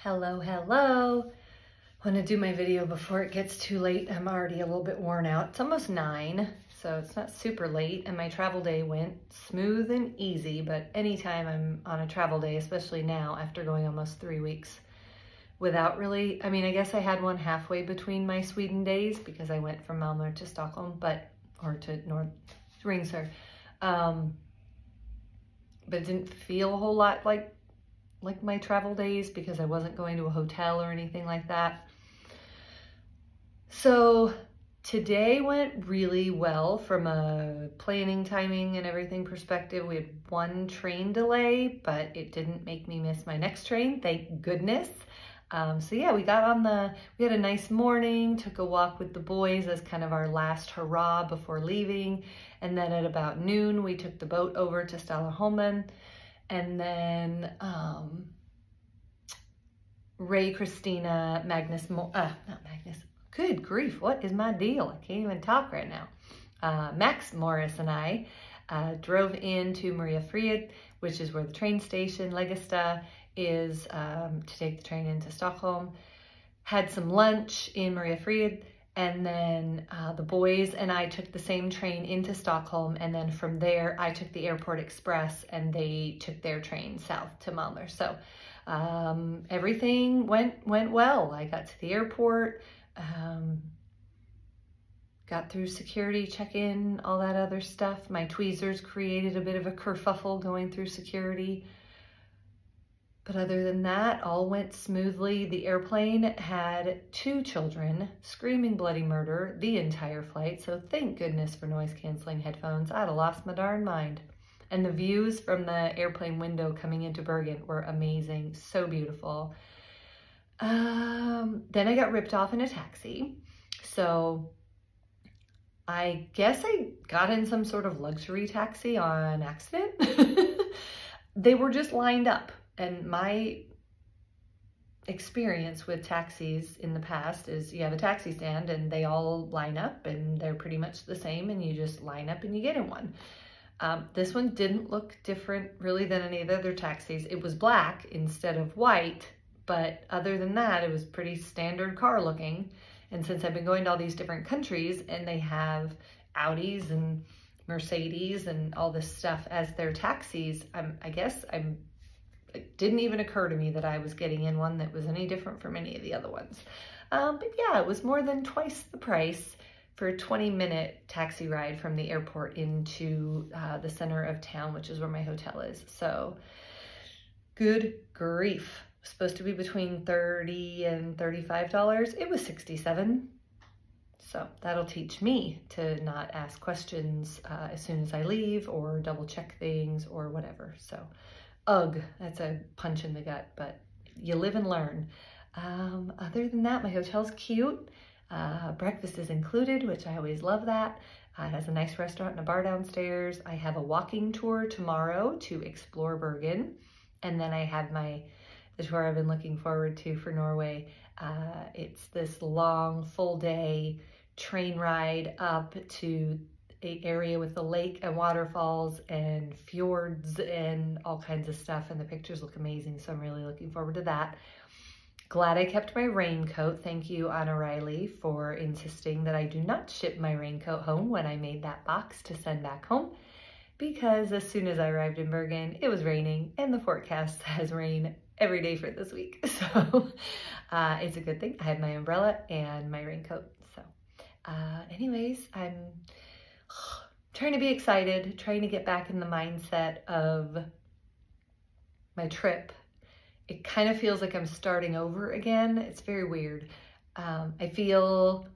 Hello, hello. Want to do my video before it gets too late. I'm already a little bit worn out. It's almost 9, so it's not super late, and my travel day went smooth and easy, but anytime I'm on a travel day, especially now after going almost 3 weeks without really, I guess I had one halfway between my Sweden days because I went from Malmö to Stockholm, or to Ringsö, but it didn't feel a whole lot like my travel days because I wasn't going to a hotel or anything like that. So today went really well from a planning, timing, and everything perspective. We had one train delay, but it didn't make me miss my next train, thank goodness. So yeah, we had a nice morning, took a walk with the boys as kind of our last hurrah before leaving. And then at about noon, we took the boat over to Stallholmen. And then Ray, Christina, good grief, what is my deal? I can't even talk right now. Max Morris and I drove into Maria Fried, which is where the train station, Legesta, is, to take the train into Stockholm. Had some lunch in Maria Fried, and then the boys and I took the same train into Stockholm, and then from there I took the airport express and they took their train south to Malmö. So everything went well. I got to the airport, got through security check-in, all that other stuff. My tweezers created a bit of a kerfuffle going through security. But other than that, all went smoothly. The airplane had 2 children screaming bloody murder the entire flight, so thank goodness for noise-canceling headphones. I'd have lost my darn mind. And the views from the airplane window coming into Bergen were amazing, so beautiful. Then I got ripped off in a taxi. So I guess I got in some sort of luxury taxi on accident. They were just lined up. And my experience with taxis in the past is you have a taxi stand and they all line up and they're pretty much the same and you just line up and you get in one. This one didn't look different really than any of the other taxis. It was black instead of white, but other than that, it was pretty standard car looking. And since I've been going to all these different countries and they have Audis and Mercedes and all this stuff as their taxis, it didn't even occur to me that I was getting in one that was any different from any of the other ones. But yeah, it was more than twice the price for a 20-minute taxi ride from the airport into the center of town, which is where my hotel is. So good grief. It was supposed to be between $30 and $35. It was $67. So that'll teach me to not ask questions as soon as I leave or double check things or whatever. So ugh, that's a punch in the gut, but you live and learn. Other than that, my hotel's cute. Breakfast is included, which I always love that. It has a nice restaurant and a bar downstairs. I have a walking tour tomorrow to explore Bergen. And then I have the tour I've been looking forward to for Norway. It's this long, full day train ride up to an area with a lake and waterfalls and fjords and all kinds of stuff, and the pictures look amazing, so I'm really looking forward to that. Glad I kept my raincoat. Thank you, Anna Riley, for insisting that I do not ship my raincoat home when I made that box to send back home, because as soon as I arrived in Bergen, it was raining, and the forecast has rain every day for this week. So it's a good thing. I have my umbrella and my raincoat. So anyways, I'm trying to be excited, trying to get back in the mindset of my trip. It kind of feels like I'm starting over again. It's very weird. I feel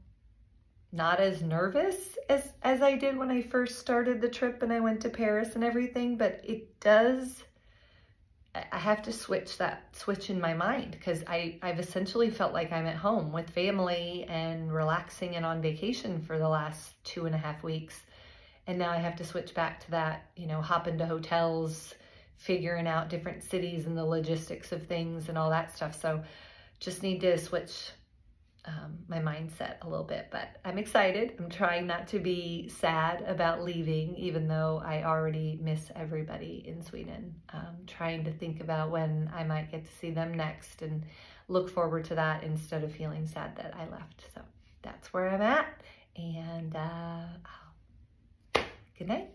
not as nervous as I did when I first started the trip and I went to Paris and everything, but it does, I have to switch in my mind, because I've essentially felt like I'm at home with family and relaxing and on vacation for the last 2.5 weeks. And now I have to switch back to that, hop into hotels, figuring out different cities and the logistics of things and all that stuff. So just need to switch my mindset a little bit, but I'm excited. I'm trying not to be sad about leaving, even though I already miss everybody in Sweden. Trying to think about when I might get to see them next and look forward to that instead of feeling sad that I left. So that's where I'm at, and good night.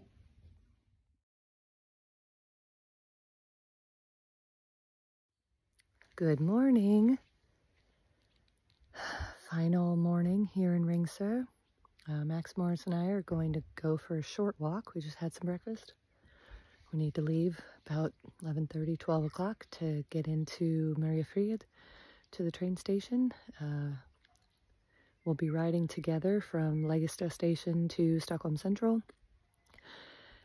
Good morning. Final morning here in Ringsö. Max Morris and I are going to go for a short walk. We just had some breakfast. We need to leave about 11:30, 12 o'clock to get into Mariefred to the train station. We'll be riding together from Lägsta station to Stockholm Central.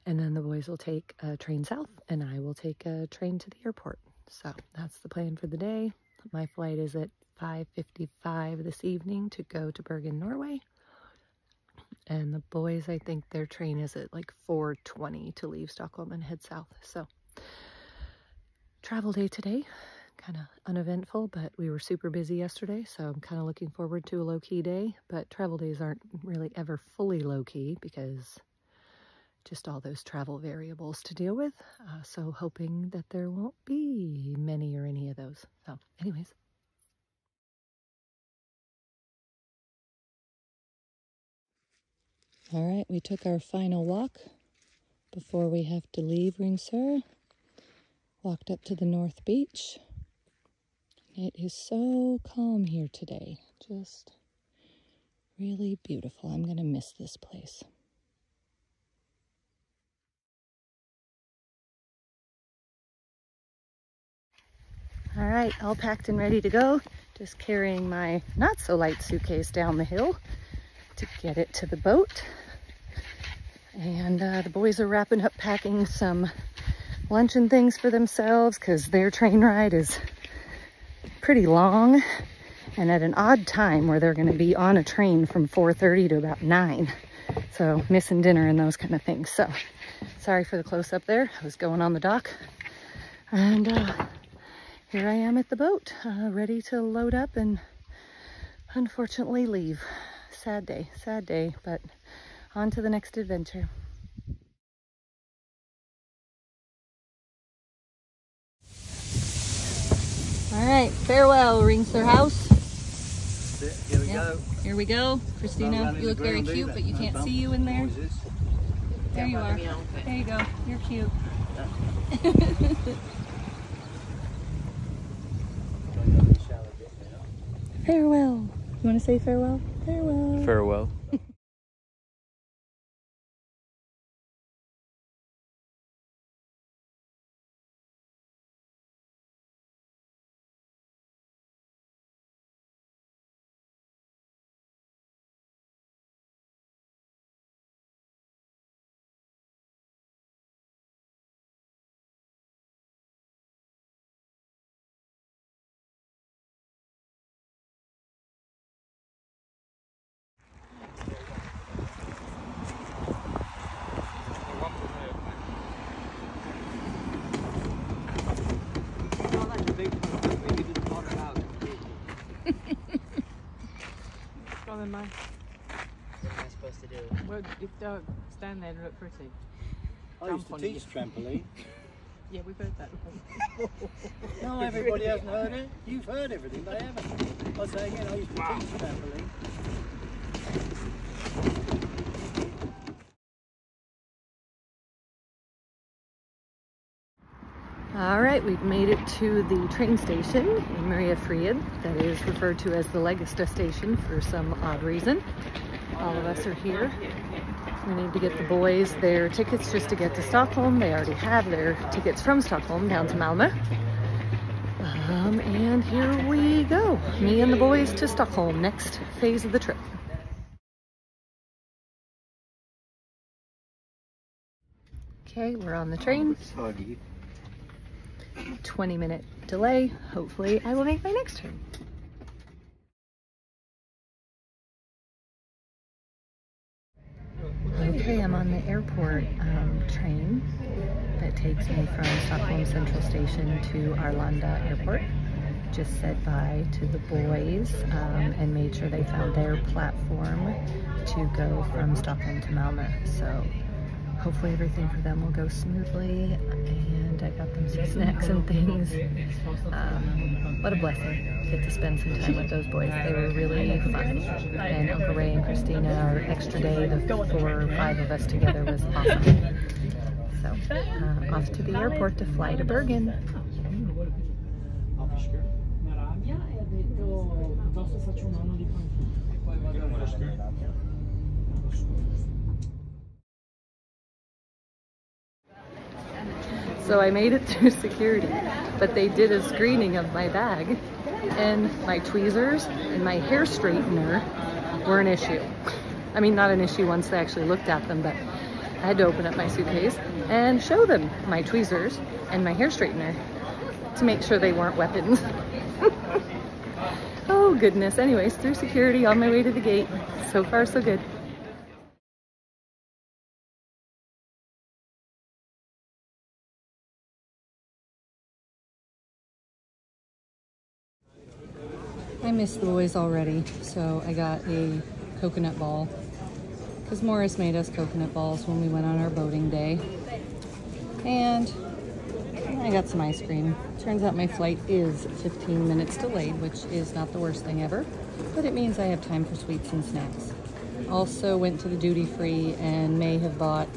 And then the boys will take a train south and I will take a train to the airport. So that's the plan for the day. My flight is at 5:55 this evening to go to Bergen, Norway. And the boys, I think their train is at like 4:20 to leave Stockholm and head south. So travel day today, kind of uneventful, but we were super busy yesterday. So I'm kind of looking forward to a low-key day, but travel days aren't really ever fully low-key because just all those travel variables to deal with. So hoping that there won't be many or any of those. So anyways. All right, we took our final walk before we have to leave Ringsö. Walked up to the North Beach. It is so calm here today. Just really beautiful. I'm gonna miss this place. All right, all packed and ready to go. Just carrying my not so light suitcase down the hill to get it to the boat. And the boys are wrapping up packing some lunch and things for themselves because their train ride is pretty long and at an odd time where they're going to be on a train from 4:30 to about 9. So missing dinner and those kind of things. So sorry for the close up there. I was going on the dock. And here I am at the boat, ready to load up and unfortunately leave. Sad day, but on to the next adventure. All right, farewell, Ringsö house. Here we go. Here we go. Christina, you look very cute, but you can't see you in there. There you are. There you go. You're cute. Farewell. You want to say farewell? Farewell. Farewell. Man. What am I supposed to do? Well, if don't stand there and look pretty. I used to teach trampoline. Yeah, we've heard that before. No, everybody hasn't heard it. You've heard everything, they haven't. I'll say again, I used to teach trampoline. All right, we've made it to the train station in Mariefred, that is referred to as the Lägsta station for some odd reason. All of us are here. We need to get the boys their tickets just to get to Stockholm. They already have their tickets from Stockholm down to Malmö. And here we go. Me and the boys to Stockholm, next phase of the trip. Okay, we're on the train. 20-minute delay. Hopefully I will make my next turn. Okay, I'm on the airport train that takes me from Stockholm Central Station to Arlanda Airport. just said bye to the boys and made sure they found their platform to go from Stockholm to Malmö. So hopefully everything for them will go smoothly, and I got them some snacks and things. What a blessing to get to spend some time with those boys. They were really fun. And Uncle Ray and Christina, our extra day, the 4 or 5 of us together, was awesome. So off to the airport to fly to Bergen. So I made it through security, but they did a screening of my bag, and my tweezers and my hair straightener were an issue. I mean, not an issue once they actually looked at them, but I had to open up my suitcase and show them my tweezers and my hair straightener to make sure they weren't weapons. Oh goodness. Anyways, through security on my way to the gate. So far, so good. I missed the boys already, so I got a coconut ball because Morris made us coconut balls when we went on our boating day. And I got some ice cream. Turns out my flight is 15 minutes delayed, which is not the worst thing ever, but it means I have time for sweets and snacks. Also went to the duty free and may have bought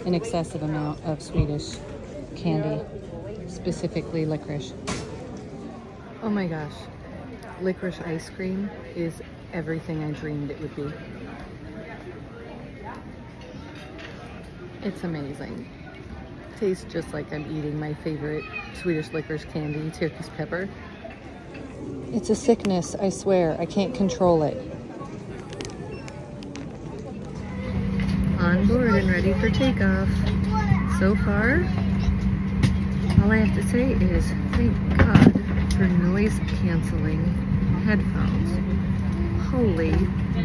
an excessive amount of Swedish candy, specifically licorice. Oh my gosh. Licorice ice cream is everything I dreamed it would be. It's amazing. Tastes just like I'm eating my favorite Swedish licorice candy, Turkish pepper. It's a sickness, I swear. I can't control it. On board and ready for takeoff. So far, all I have to say is thank God for noise canceling headphones. Holy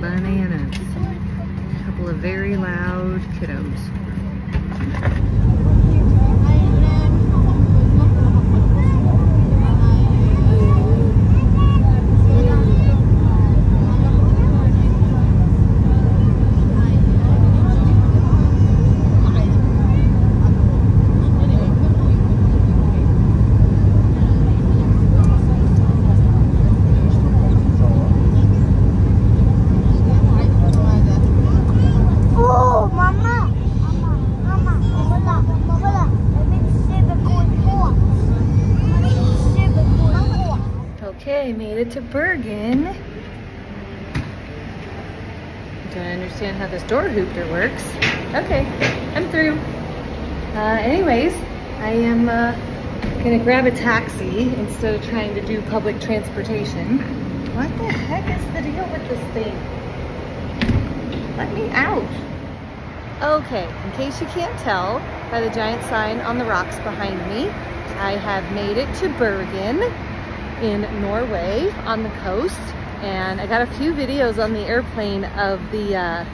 bananas. A couple of very loud kiddos. Okay, made it to Bergen. Do I understand how this door hoopter works? Okay, I'm through. Anyways, I am gonna grab a taxi instead of trying to do public transportation. What the heck is the deal with this thing? Let me out. Okay, in case you can't tell by the giant sign on the rocks behind me, I have made it to Bergen in Norway on the coast, and I got a few videos on the airplane of the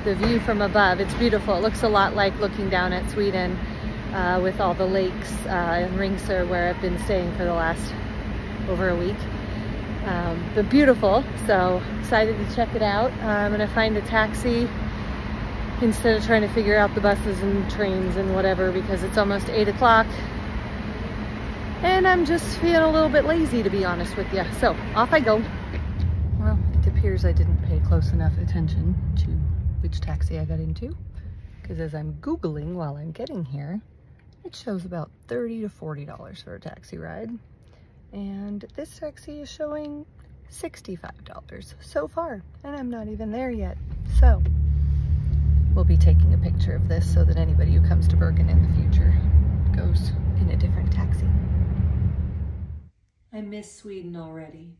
view from above. It's beautiful. It looks a lot like looking down at Sweden with all the lakes in Ringsö, where I've been staying for the last over a week. But beautiful, so excited to check it out. I'm gonna find a taxi instead of trying to figure out the buses and trains and whatever, because it's almost 8 o'clock. And I'm just feeling a little bit lazy, to be honest with you. So off I go. Well, it appears I didn't pay close enough attention to which taxi I got into, because as I'm Googling while I'm getting here, it shows about $30 to $40 for a taxi ride. And this taxi is showing $65 so far, and I'm not even there yet. So we'll be taking a picture of this so that anybody who comes to Bergen in the future goes in a different taxi. I miss Sweden already,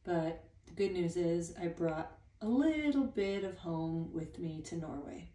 but the good news is I brought a little bit of home with me to Norway.